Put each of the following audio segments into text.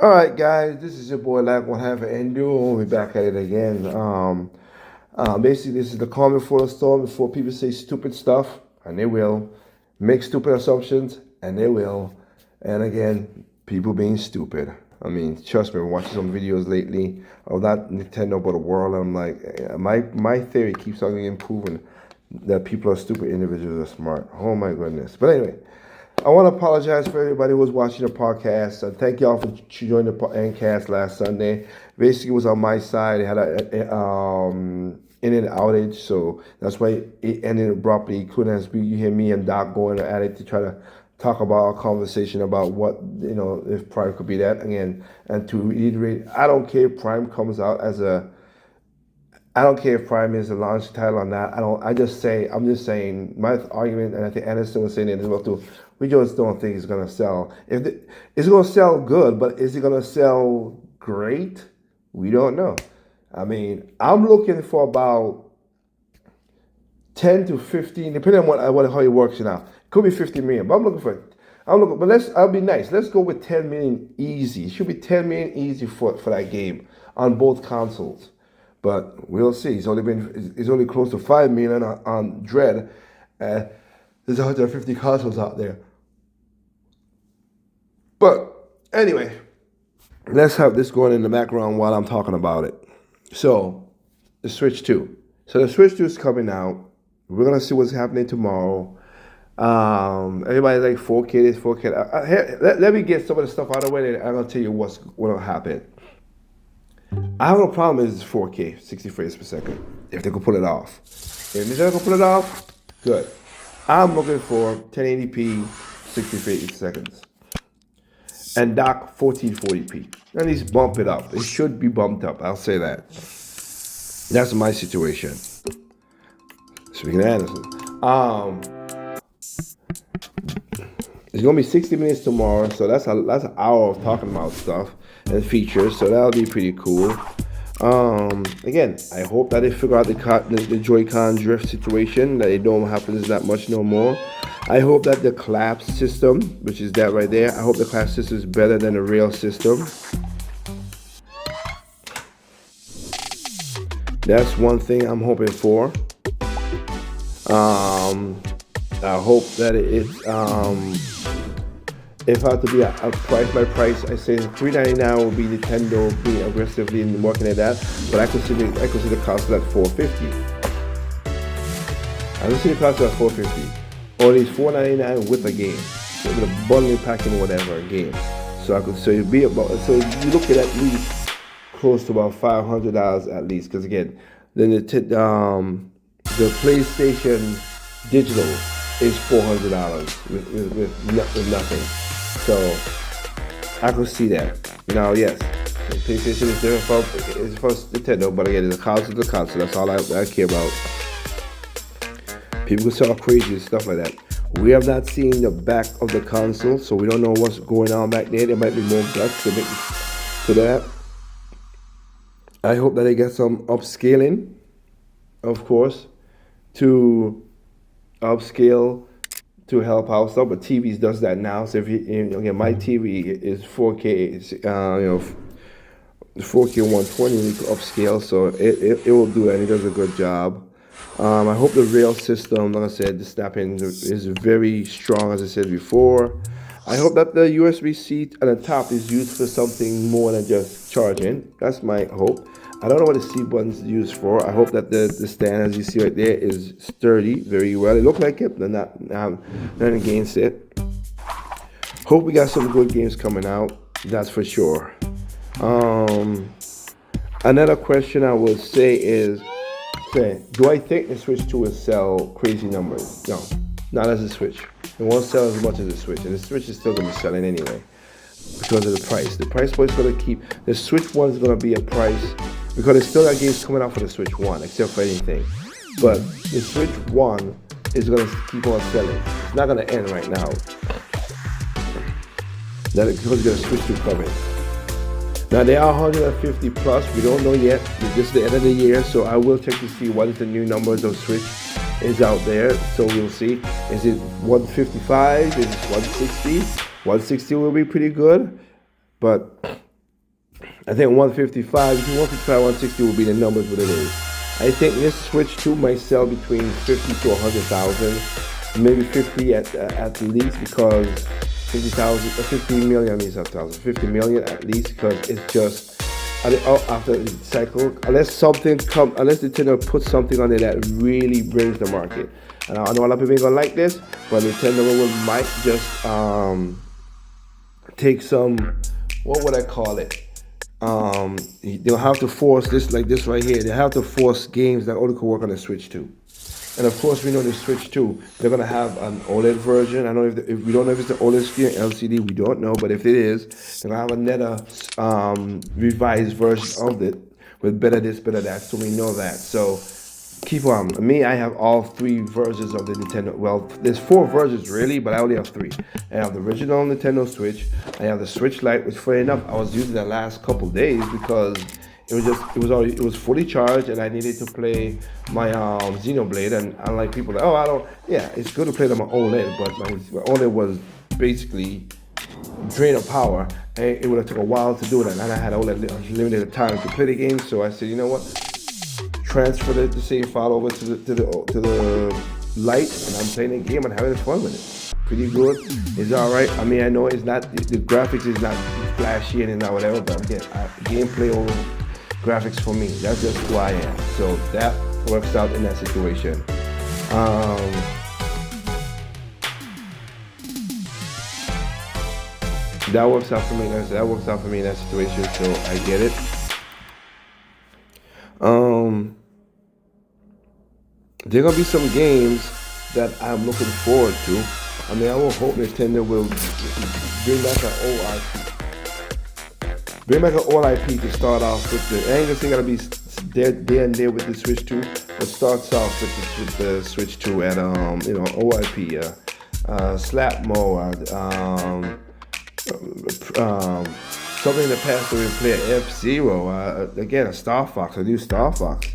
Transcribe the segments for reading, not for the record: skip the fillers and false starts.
All right, guys, this is your boy Lack One Half and We'll be back at it again. Basically, this is the calm before the storm. Before people say stupid stuff, and they will make stupid assumptions, and they will. And again, people being stupid. I mean, trust me, I'm watching some videos lately of not Nintendo but the world. And I'm like, my theory keeps on improving that people are stupid, individuals are smart. Oh my goodness! But anyway. I want to apologize for everybody who was watching the podcast. Thank y'all for joining the Endcast last Sunday. Basically, it was on my side. It had a internet outage, so that's why it ended abruptly. You couldn't speak. You hear me and Doc going at it to try to talk about a conversation about what, if Prime could be that again. And to reiterate, I don't care if Prime comes out as a I don't care if Prime is a launch title or not. I don't. I just say. I'm just saying. My argument, and I think Anderson was saying it as well too. We just don't think it's gonna sell. It's gonna sell good, but is it gonna sell great? We don't know. I mean, I'm looking for about 10 to 15, depending on what how it works now. Could be 50 million, but I'm looking for. I'm looking, but I'll be nice. Let's go with 10 million easy. It should be 10 million easy for that game on both consoles. But we'll see. It's only close to 5 million on Dread. There's 150 consoles out there. But anyway, let's have this going in the background while I'm talking about it. So the Switch 2. So the Switch 2 is coming out. We're gonna see what's happening tomorrow. Everybody's like 4K this, 4K that. Let me get some of the stuff out of the way, and I'm gonna tell you what's gonna happen. I have no problem with 4K, 60 frames per second, if they could pull it off. If they can pull it off, good. I'm looking for 1080p, 60 frames per second. And dock 1440p. At least bump it up. It should be bumped up, I'll say that. That's my situation. Speaking of Anderson. It's gonna be 60 minutes tomorrow, so that's an hour of talking about stuff and features, so that'll be pretty cool. Again, I hope that they figure out the Joy-Con drift situation, that it don't happen that much no more. I hope that the collapse system, which is that right there, I hope the collapse system is better than the rail system. That's one thing I'm hoping for. I hope that if I have to be a price by price, I say $399 will be Nintendo being aggressively and working at that. But I consider the cost of that $450. I consider the cost of that $450, or at least $499 with a game, with a bundle packing whatever game. So it'd be about, so you look at least close to about $500 at least, because again, then the PlayStation Digital is $400 with nothing. So I could see that. Now, yes, the PlayStation is different from Nintendo, but again, the console is the console. That's all I care about. People can sell crazy and stuff like that. We have not seen the back of the console, so we don't know what's going on back there. There might be more guts to that. I hope that they get some upscaling, of course, to upscale to help out stuff. But TVs does that now. So if again, my TV is 4K, 4K 120, you can upscale, so it will do that. And it does a good job. I hope the rail system, like I said, the snapping is very strong, as I said before. I hope that the USB-C at the top is used for something more than just charging. That's my hope. I don't know what the C button's used for. I hope that the stand, as you see right there, is sturdy very well. It looked like it, but not against it. Hope we got some good games coming out. That's for sure. Another question I would say is, do I think the Switch 2 will sell crazy numbers? No, not as a Switch. It won't sell as much as the Switch, and the Switch is still going to be selling anyway because of the price. The price point is going to keep. The Switch 1 is going to be a price because there's still got games coming out for the Switch 1, except for anything. But the Switch 1 is going to keep on selling. It's not going to end right now. Because you got a Switch 2 coming. Now they are 150 plus. We don't know yet. This is the end of the year, so I will check to see what is the new numbers of Switch is out there. So we'll see. Is it 155? Is it 160? 160 will be pretty good. But I think 155, between 155 and 160 will be the numbers what it is. I think this Switch 2 might sell between 50 to 100,000, maybe 50 at least, because 50,000, 50 million, I mean, not thousand, 50 million at least, because it's just after the cycle, unless Nintendo puts something on it that really brings the market. And I know a lot of people ain't gonna like this, but Nintendo might just take some, what would I call it? They'll have to force this, like this right here. They have to force games that only could work on the Switch 2. And of course, we know the Switch 2, they're gonna have an OLED version. I know if we don't know if it's the OLED screen or LCD, we don't know. But if it is, they're gonna have another revised version of it with better this, better that. So we know that. So keep on. Me, I have all three versions of the Nintendo. Well, there's four versions really, but I only have three. I have the original Nintendo Switch. I have the Switch Lite, which, funny enough, I was using the last couple days because it was fully charged, and I needed to play my Xenoblade. And unlike people, like, oh, I don't. Yeah, it's good to play them on OLED, but my OLED was basically drain of power, and it would have took a while to do that. And I had only limited time to play the game, so I said, you know what? Transfer the save file over to the light, and I'm playing the game and having fun with it. Pretty good. It's all right. I mean, I know it's not the graphics is not flashy and not whatever, but again, gameplay over graphics for me. That's just who I am. So that works out in that situation. That works out for me. That works out for me in that situation. So I get it. There gonna be some games that I'm looking forward to. I mean, I will hope Nintendo will bring back an old IP. Bring back an old IP to start off with. I ain't gonna say gotta be there and there with the Switch 2, but starts off with the Switch 2 at old IP, Slapmo, something in the past that we played, F-Zero, again, a Star Fox, a new Star Fox.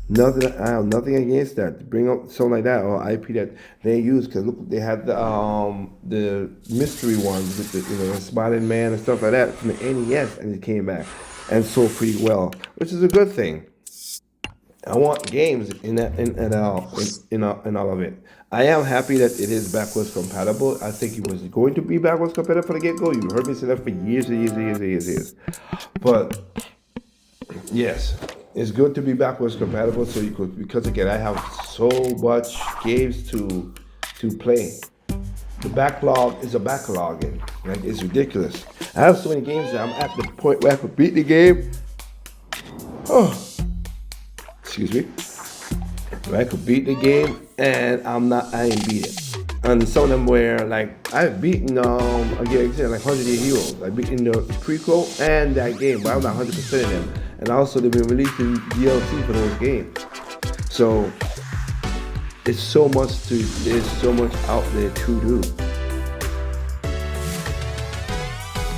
Nothing. I have nothing against that. Bring up something like that or IP that they use, because look, they had the mystery ones with the Spider-Man and stuff like that from the NES, and it came back and sold pretty well, which is a good thing. I want games in all of it. I am happy that it is backwards compatible. I think it was going to be backwards compatible for the get-go. You heard me say that for years and years and years and years and years. But yes, it's good to be backwards compatible, so you could, because again, I have so much games to play. The backlog is a backlogging. Like, it's ridiculous. I have so many games that I'm at the point where I could beat the game. Oh, excuse me. Where I could beat the game and I ain't beat it. And some of them where, like, I've beaten again, like 100 Year Heroes. I've beaten the prequel and that game, but I'm not 100% of them. And also, they've been releasing DLC for those games. So there's so much out there to do.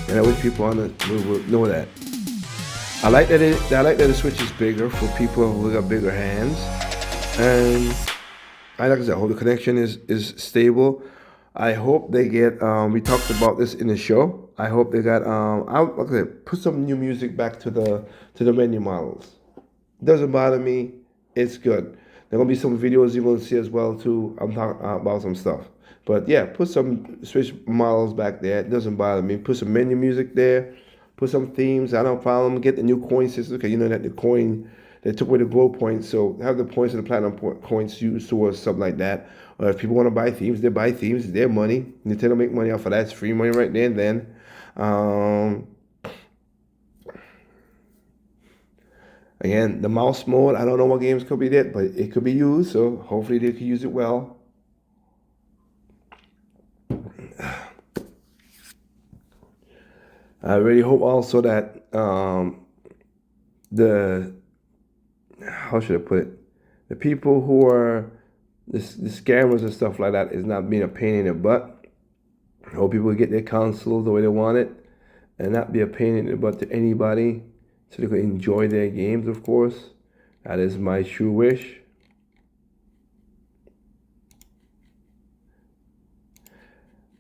And I wish people would know that. I like that the Switch is bigger for people who got bigger hands. And like I said, I hope the connection is stable. I hope they get. We talked about this in the show. I hope they got. Like I said, put some new music back to the menu models. Doesn't bother me. It's good. There gonna be some videos you're gonna see as well too. I'm talking about some stuff. But yeah, put some Switch models back there. It doesn't bother me. Put some menu music there. Put some themes. I don't problem. Get the new coin system, because you know that the coin. They took away the gold points, so have the points and the platinum points used towards something like that. Or if people want to buy themes, they buy themes. It's their money. Nintendo make money off of that. It's free money right there and then. Again, the mouse mode, I don't know what games could be there, but it could be used, so hopefully they can use it well. I really hope also that how should I put it? The people who are the scammers and stuff like that is not being a pain in the butt. I hope people get their consoles the way they want it and not be a pain in the butt to anybody, so they can enjoy their games, of course. That is my true wish.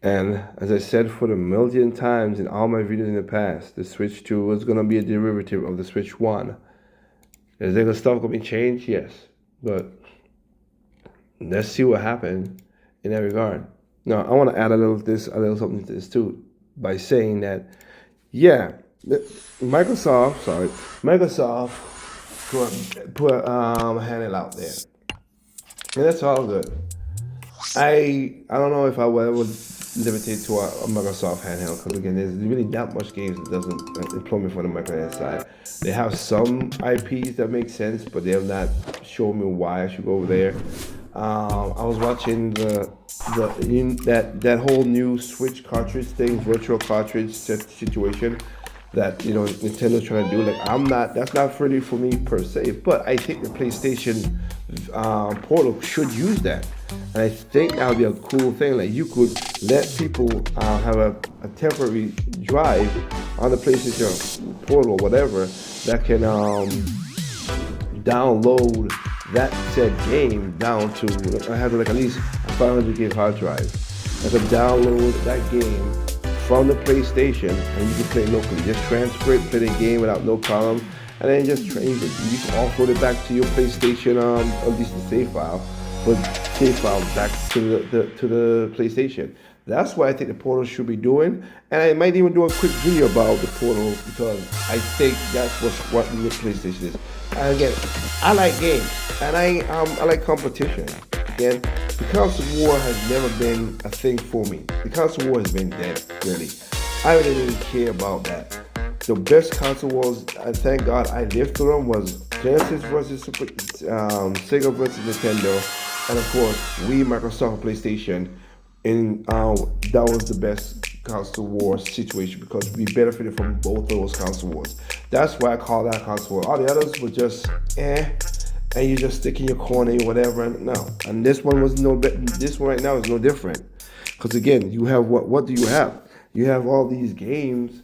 And as I said for the millionth times in all my videos in the past, the Switch 2 is gonna be a derivative of the Switch 1. Is there stuff gonna be changed? Yes. But let's see what happens in that regard. Now I wanna add a little something to this too, by saying that yeah, Microsoft put handle out there. And that's all good. I don't know if I would ever limit it to a Microsoft handheld because again, there's really not much games that doesn't employ me from the Microsoft side. They have some IPs that make sense, but they have not shown me why I should go over there. I was watching that whole new Switch cartridge thing, virtual cartridge situation that Nintendo's trying to do. Like that's not really for me per se, but I think the PlayStation Portal should use that, and I think that would be a cool thing. Like you could let people have a temporary drive on the PlayStation Portal or whatever that can download that said game down to I have like at least a 500 gig hard drive. I can download that game from the PlayStation and you can play it locally. Just transfer it, play the game without no problem, and then just you can offload it back to your PlayStation, at least the save file, but save file back to the PlayStation. That's what I think the Portal should be doing, and I might even do a quick video about the Portal because I think that's what the PlayStation is. And again, I like games and I like competition. Again, the console war has never been a thing for me. The console war has been dead, really. I really didn't care about that. The best console wars, and thank God I lived through them, was Genesis versus Sega versus Nintendo, and of course Wii, Microsoft, PlayStation. And that was the best console war situation because we benefited from both of those console wars. That's why I call that console war. All the others were just and you just stick in your corner or whatever. And no, and this one was no. This one right now is no different because again, you have what do you have? You have all these games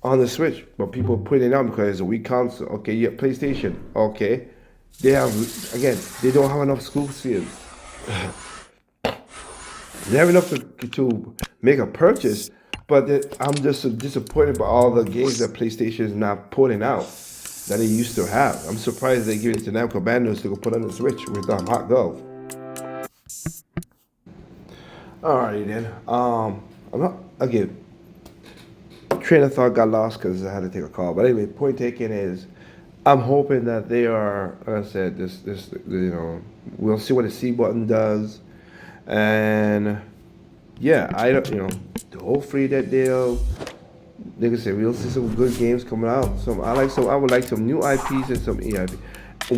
on the Switch, but people put it out because it's a weak console. Okay, yeah, PlayStation. Okay, they don't have enough exclusives. They have enough to make a purchase, but I'm just so disappointed by all the games that PlayStation is not putting out that they used to have. I'm surprised they give it to Namco Bandai to go put on the Switch with Hot Golf. Alrighty then. I'm not again. Train of thought got lost because I had to take a call. But anyway, point taken is, I'm hoping that they are. Like I said, this we'll see what the C button does. And yeah, hopefully that like I said, we'll see some good games coming out. I would like some new IPs and some EIP.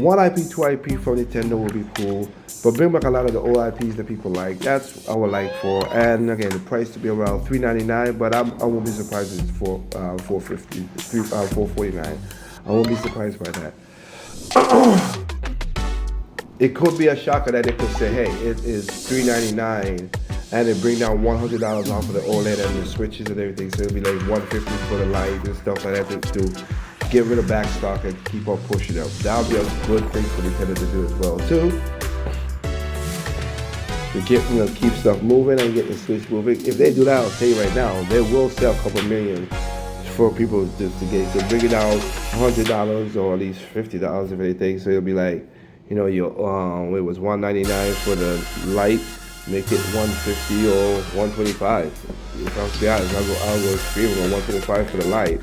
One IP, two IP from Nintendo would be cool, but bring back a lot of the old IPs that people like. That's what I would like for. And again, the price to be around $399, but I won't be surprised if it's $450, $449. I won't be surprised by that. It could be a shocker that they could say, hey, it is $399, and they bring down $100 off of the OLED and the switches and everything. So it'll be like $150 for the light and stuff like that to get rid of back stock and keep on pushing up. That would be a good thing for Nintendo to do as well too. To keep stuff moving and get the Switch moving. If they do that, I'll tell you right now, they will sell a couple million for people to get to bring it down $100 or at least $50 if anything. So it'll be like, it was $199 for the light, make it $150 or $125. If I'm to be honest, I'll go extreme on $125 for the light.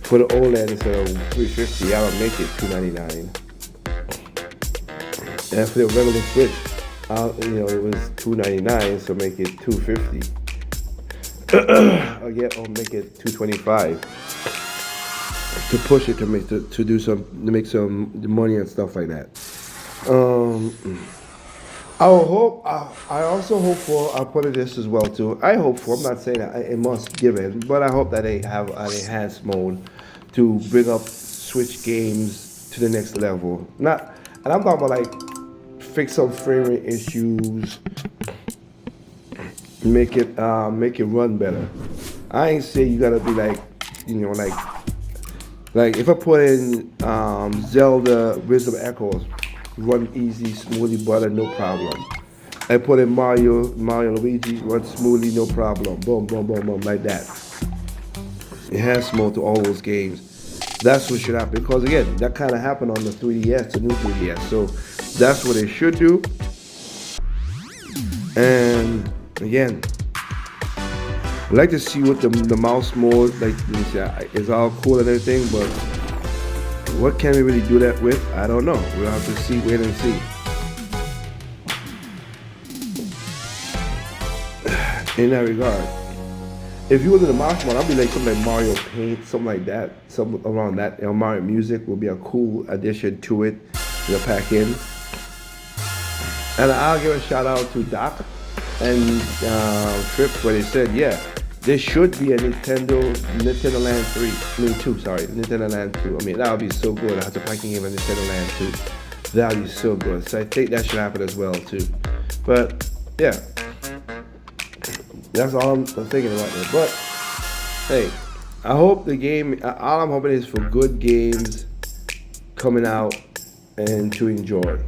For the OLED instead of $350, I'll make it $299. And for the regular Switch, it was $299, so make it $250. I'll make it $225 to push it to make some money and stuff like that. I also hope for, I'll put it this as well too, I'm not saying that it must give in, but I hope that they have an enhanced mode to bring up Switch games to the next level. And I'm talking about like fix some frame rate issues, make it run better. I ain't say you gotta be like if I put in Zelda Wisdom Echoes, run easy, smoothly butter, no problem. I put in Mario Luigi, run smoothly, no problem. Boom, boom, boom, boom, like that. Enhance mode to all those games. That's what should happen. Because again, that kind of happened on the 3DS, the new 3DS. So that's what it should do. And again, I'd like to see what the mouse mode, like, is all cool and everything, but what can we really do that with? I don't know. We'll have to see, wait and see. In that regard, if you was in the mouse mode, I'd be like something like Mario Paint, something like that, something around that. Mario Music would be a cool addition to it, to the pack in. And I'll give a shout out to Doc and Trip, where they said, yeah, there should be a Nintendo Land 3, I mean 2, sorry, Nintendo Land 2. I mean, that would be so good. I have to packing game of Nintendo Land 2. That would be so good. So I think that should happen as well too. But yeah, that's all I'm thinking about there. But hey, I hope the game, all I'm hoping is for good games coming out and to enjoy.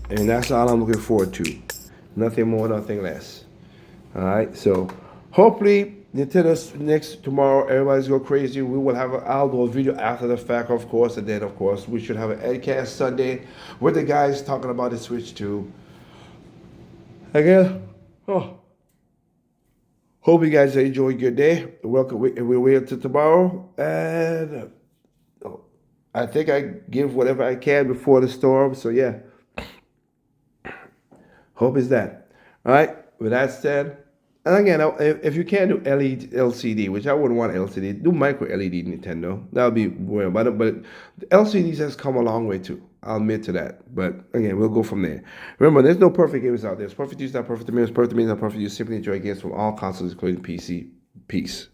And that's all I'm looking forward to. Nothing more, nothing less. Alright, so hopefully Nintendo's next tomorrow, everybody's go crazy. We will have I'll do a video after the fact, of course, and then of course we should have an Edcast Sunday with the guys talking about the Switch 2. Again, hope you guys enjoy your day. Welcome. We'll wait until tomorrow, and I think I give whatever I can before the storm. So yeah. Hope is that. All right. With that said, and again, if you can't do LED, LCD, which I wouldn't want LCD, do micro LED Nintendo. That would be well. But LCDs has come a long way too. I'll admit to that. But again, we'll go from there. Remember, there's no perfect games out there. It's perfect use, not perfect to me. It's perfect to me, not perfect use. Simply enjoy games from all consoles, including PC. Peace.